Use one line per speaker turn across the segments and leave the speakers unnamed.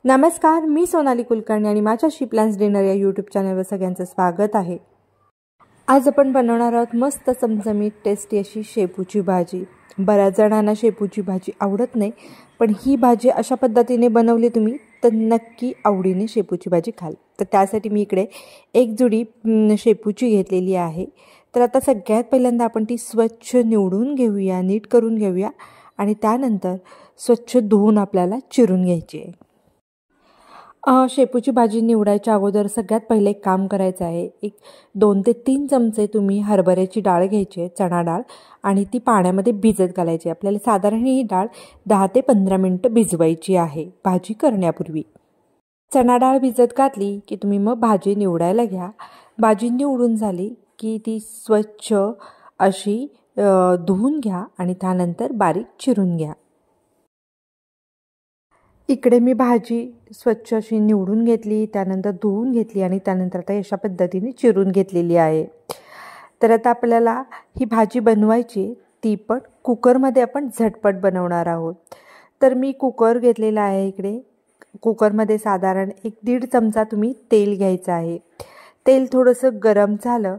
नमस्कार, मी सोनाली कुलकर्णी आणि माझ्या शी प्लॅन्स डिनर या यूट्यूब चॅनलवर सगळ्यांचं स्वागत आहे। आज आपण बनवणार आहोत मस्त चमचमीत टेस्टी अशी शेपूची भाजी। बऱ्याच जणांना शेपूची भाजी आवडत नाही, पण ही भाजी अशा पद्धतीने बनवली तुम्ही तर नक्की आवडीने शेपूची भाजी खाल। तर त्यासाठी मी इकडे एक जुडी शेपूची घेतलेली आहे। तर आता सगळ्यात पहिल्यांदा आपण ती स्वच्छ निवडून घेऊया, नीट करून घेऊया आणि त्यानंतर स्वच्छ धुवून आपल्याला चिरून घ्यायची आहे। शेपूची भाजी निवडायच्या अगोदर सगळ्यात पहिले एक काम करायचं आहे। एक 2 ते 3 चमचे तुम्ही हरभऱ्याची डाळ घ्यायची आहे, चणा डाळ, आणि ती पाण्यामध्ये भिजत घालायची। आपल्याला साधारण ही डाळ 10 ते 15 मिनिटं भिजवायची आहे भाजी करण्यापूर्वी। चणा डाळ भिजत घातली की तुम्ही मग भाजी निवडायला घ्या। भाजी निवडून झाली की ती स्वच्छ अशी धुवून घ्या आणि त्यानंतर बारीक चिरून घ्या। इकडे मी भाजी स्वच्छ अशी निवडून घेतली, त्यानंतर धुवून घेतली आणि त्यानंतर आता अशा पद्धतीने चिरून घेतलेली आहे। तर आता आपल्याला ही भाजी बनवायची, ती पण कुकरमध्ये आपण झटपट बनवणार आहोत। तर मी कुकर घेतलेला आहे। इकडे कुकरमध्ये साधारण 1-1.5 चमचा तुम्ही तेल घ्यायचं आहे। तेल थोडंसं गरम झालं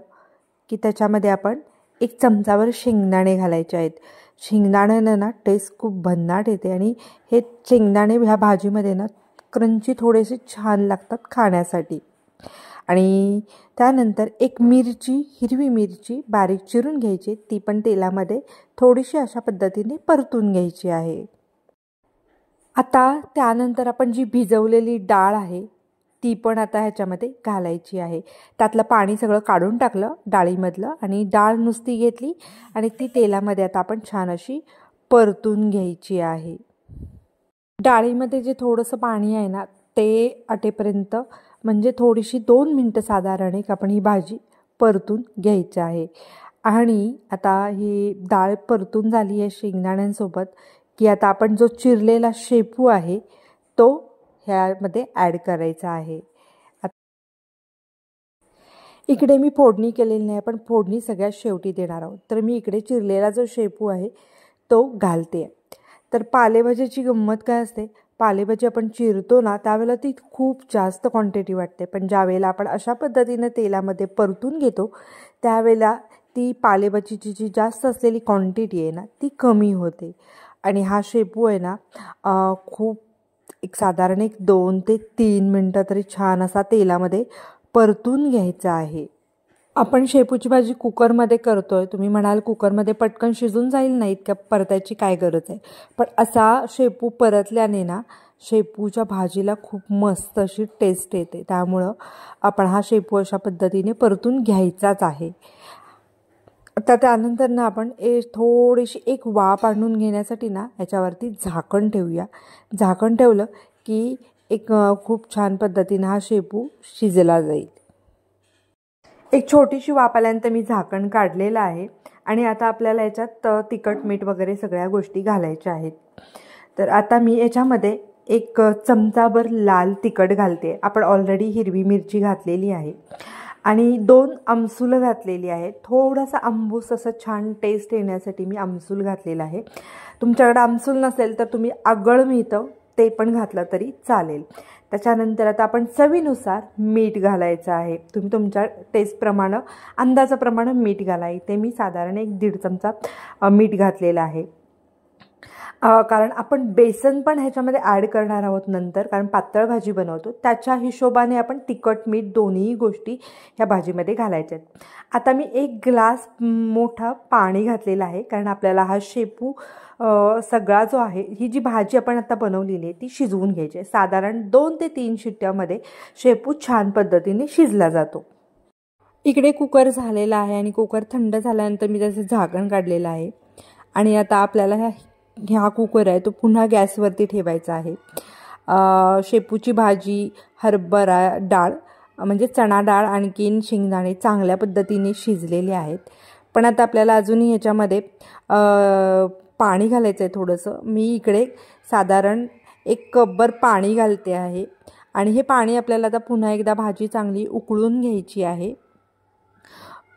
की त्याच्यामध्ये आपण 1 चमचावर शेंगदाणे घालायचे आहेत। शेंगदाण्यानं ना टेस्ट खूप भन्नाट येते आणि हे शेंगदाणे ह्या भाजीमध्ये ना क्रंची थोडेसे छान लागतात खाण्यासाठी। आणि त्यानंतर एक मिरची, हिरवी मिरची बारीक चिरून घ्यायची, ती पण तेलामध्ये थोडीशी अशा पद्धतीने परतून घ्यायची आहे। आता त्यानंतर आपण जी भिजवलेली डाळ आहे ती पण आता ह्याच्यामध्ये घालायची आहे। त्यातलं पाणी सगळं काढून टाकलं डाळीमधलं आणि डाळ नुसती घेतली आणि ती तेलामध्ये आता आपण छान अशी परतून घ्यायची आहे। डाळीमध्ये जे थोडंसं पाणी आहे ना ते आटेपर्यंत, म्हणजे थोडीशी 2 मिनिटं साधारण एक आपण ही भाजी परतून घ्यायची आहे। आणि आता ही डाळ परतून झाली आहे शेंगदाण्यांसोबत की आता आपण जो चिरलेला शेपू आहे तो ह्यामध्ये ॲड करायचा आहे। इकडे मी फोडणी केलेली नाही, आपण फोडणी सगळ्यात शेवटी देणार आहोत। तर मी इकडे चिरलेला जो शेपू आहे तो घालते। तर पालेभाजीची गंमत काय असते, पालेभाजी आपण चिरतो ना त्यावेळेला ती खूप जास्त क्वांटिटी वाटते, पण ज्यावेळेला आपण अशा पद्धतीने तेलामध्ये परतून घेतो त्यावेळेला ती पालेभाजीची जी जास्त असलेली क्वांटिटी आहे ना ती कमी होते। आणि हा शेपू आहे ना खूप साधारण 2 ते 3 मिनिटं तरी छान असा तेलामध्ये परतून घ्यायचा आहे। आपण शेपूची भाजी कुकरमध्ये करतोय, तुम्ही म्हणाल कुकरमध्ये पटकन शिजून जाईल, नाहीत का परतायची काय गरज आहे, पण असा शेपू परतल्याने ना शेपूच्या भाजीला खूप मस्त अशी टेस्ट येते। त्यामुळं आपण हा शेपू अशा पद्धतीने परतून घ्यायचाच आहे। आता त्यानंतर ना आपण थोडीशी एक वाफ आणून घेण्यासाठी ना याच्यावरती झाकण ठेवूया। झाकण ठेवलं की खूप छान पद्धतीने हा शेपू शिजला जाईल। एक छोटीशी वाफ आल्यानंतर मी झाकण काढलेलं आहे आणि आता आपल्याला याच्यात तिखट मीठ वगैरे सगळ्या गोष्टी घालायच्या आहेत। तर आता मी याच्यामध्ये 1 चमचाभर लाल तिखट घालते। आपण ऑलरेडी हिरवी मिरची घातलेली आहे आणि 2 आमसूल घातलेली आहे। थोडासा आंबूस असं छान टेस्ट येण्यासाठी मी आमसूल घातलेला आहे। तुमच्याकडे आमसूल नसेल तर तुम्ही आगळ मिळतं ते पण घातलं तरी चालेल। त्याच्यानंतर आता आपण चवीनुसार मीठ घालायचं आहे। तुम्ही तुमच्या टेस्टप्रमाणे अंदाजाप्रमाणे मीठ घाला। इथे मी साधारण 1-1.5 चमचा मीठ घातलेलं आहे। कारण आपण बेसन पण ह्याच्यामध्ये ॲड करणार आहोत नंतर, कारण पातळ भाजी बनवतो त्याच्या हिशोबाने आपण तिखट मीठ दोन्ही गोष्टी ह्या भाजीमध्ये घालायच्या आहेत। आता मी 1 ग्लास मोठा पाणी घातलेलं आहे, कारण आपल्याला हा शेपू सगळा जो आहे, ही जी भाजी आपण आता बनवलेली आहे ती शिजवून घ्यायची आहे। साधारण 2 ते 3 शिट्ट्यामध्ये शेपू छान पद्धतीने शिजला जातो। इकडे कुकर झालेला आहे आणि कुकर थंड झाल्यानंतर मी त्याचं झाकण काढलेलं आहे आणि आता आपल्याला हा कुकर आहे तो पुन्हा गॅसवरती ठेवायचा आहे। शेपूची भाजी, हरभरा डाळ म्हणजे चणा डाळ आणखीन शेंगदाणे चांगल्या पद्धतीने शिजलेले आहेत, पण आता आपल्याला अजूनही ह्याच्यामध्ये पाणी घालायचं आहे थोडंसं। मी इकडे साधारण 1 कपभर पाणी घालते आहे आणि हे पाणी आपल्याला आता पुन्हा एकदा भाजी चांगली उकळून घ्यायची आहे।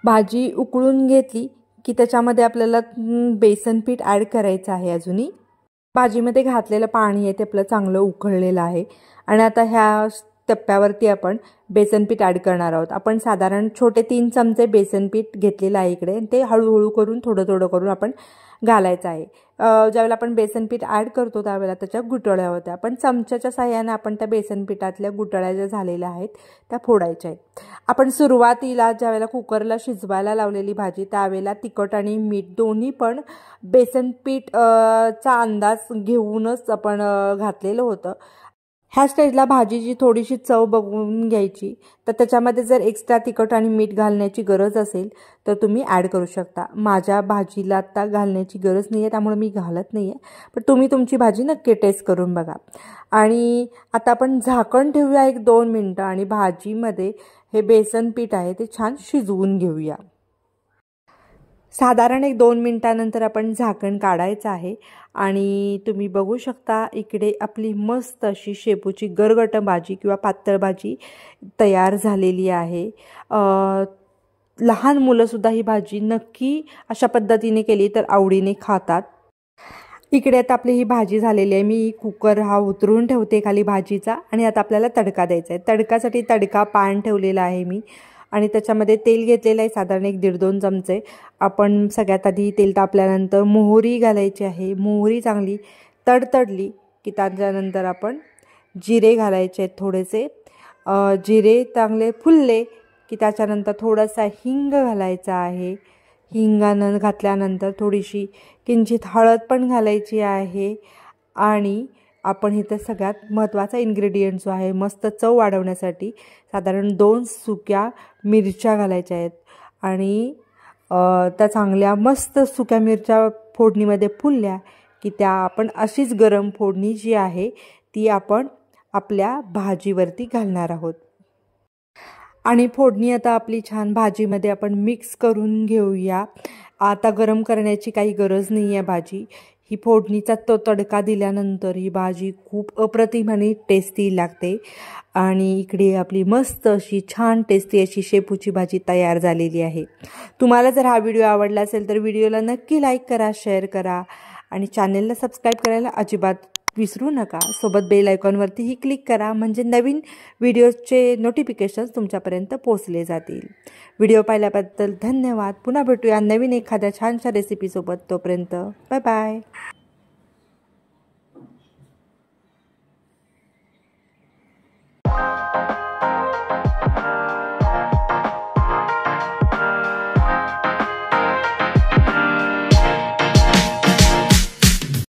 भाजी उकळून घेतली की त्याच्यामध्ये आपल्याला बेसन पीठ ॲड करायचं आहे अजूनही। भाजीमध्ये घातलेलं पाणी आहे ते आपलं चांगलं उकळलेलं आहे आणि आता ह्या टप्प्यावरती आपण बेसन पीठ ॲड करणार आहोत। आपण साधारण छोटे 3 चमचे बेसन पीठ घेतलेलं आहे इकडे, ते हळूहळू करून थोडं थोडं करून आपण घालायचं आहे। ज्यावेळेला आपण बेसन पीठ ॲड करतो त्यावेळेला त्याच्या गुठळ्या होत्या, पण चमच्याच्या साहाय्याने आपण त्या बेसन पिठातल्या गुठळ्या ज्या झालेल्या आहेत त्या फोडायच्या आहेत। आपण सुरुवातीला ज्यावेळेला कुकरला शिजवायला लावलेली भाजी त्यावेळेला तिखट आणि मीठ दोन्ही पण बेसन पीठ चा अंदाज घेऊनच आपण घातलेलं होतं। ह्या स्टेजला भाजीची थोडीशी चव बघून घ्यायची, तर त्याच्यामध्ये जर एक्स्ट्रा तिखट आणि मीठ घालण्याची गरज असेल तर तुम्ही ॲड करू शकता। माझ्या भाजीला आता घालण्याची गरज नाही आहे त्यामुळे मी घालत नाही आहे, पण तुम्ही तुमची भाजी नक्की टेस्ट करून बघा। आणि आता आपण झाकण ठेवूया 1-2 मिनटं आणि भाजीमध्ये हे बेसन पीठ आहे ते छान शिजवून घेऊया। साधारण 1-2 मिनटानंतर आपण झाकण काढायचं आहे आणि तुम्ही बघू शकता इकडे आपली मस्त अशी शेपूची गरगट भाजी किंवा पातळ भाजी तयार झालेली आहे। लहान मुलंसुद्धा ही भाजी नक्की अशा पद्धतीने केली तर आवडीने खातात। इकडे आता आपली ही भाजी झालेली आहे। मी कुकर हा उतरून ठेवते खाली भाजीचा आणि आता आपल्याला तडका द्यायचा आहे। तडकासाठी तडका पॅन ठेवलेला आहे मी आणि त्याच्यामध्ये तेल घेतलेलं आहे साधारण 1-1.5-2 चमचे। आपण सगळ्यात आधी तेल तापल्यानंतर मोहरी घालायची आहे। मोहरी चांगली तडतडली की त्याच्यानंतर आपण जिरे घालायचे आहेत थोडेसे। जिरे चांगले फुलले की त्याच्यानंतर थोडासा हिंग घालायचा आहे। हिंगानं घातल्यानंतर थोडीशी किंचित हळद पण घालायची आहे आणि आपण इथे सगळ्यात महत्त्वाचा इन्ग्रेडियंट जो आहे मस्त चव वाढवण्यासाठी साधारण 2 सुक्या मिरच्या घालायच्या आहेत आणि त्या चांगल्या मस्त सुक्या मिरच्या फोडणीमध्ये फुलल्या की त्या आपण अशीच गरम फोडणी जी आहे ती आपण आपल्या भाजीवरती घालणार आहोत। आणि फोडणी आता आपली छान भाजीमध्ये आपण मिक्स करून घेऊया। आता गरम करण्याची काही गरज नाही आहे भाजी। ही फोडणीचा तो तडका दिल्यानंतर ही भाजी खूप अप्रतिम आणि टेस्टी लागते आणि इकडे आपली मस्त अशी छान टेस्टी अशी शेपूची भाजी तयार झालेली आहे। तुम्हाला जर हा व्हिडिओ आवडला असेल तर व्हिडिओला नक्की लाईक करा, शेअर करा आणि चॅनलला सबस्क्राईब करायला अजिबात विसरू नका। सोबत बेल आयकॉनवरतीही क्लिक करा म्हणजे नवीन व्हिडिओचे नोटिफिकेशन्स तुमच्यापर्यंत पोहोचले जातील। व्हिडिओ पाहिल्याबद्दल धन्यवाद। पुन्हा भेटूया नवीन एखाद्या छानशा रेसिपीसोबत। तोपर्यंत बाय बाय।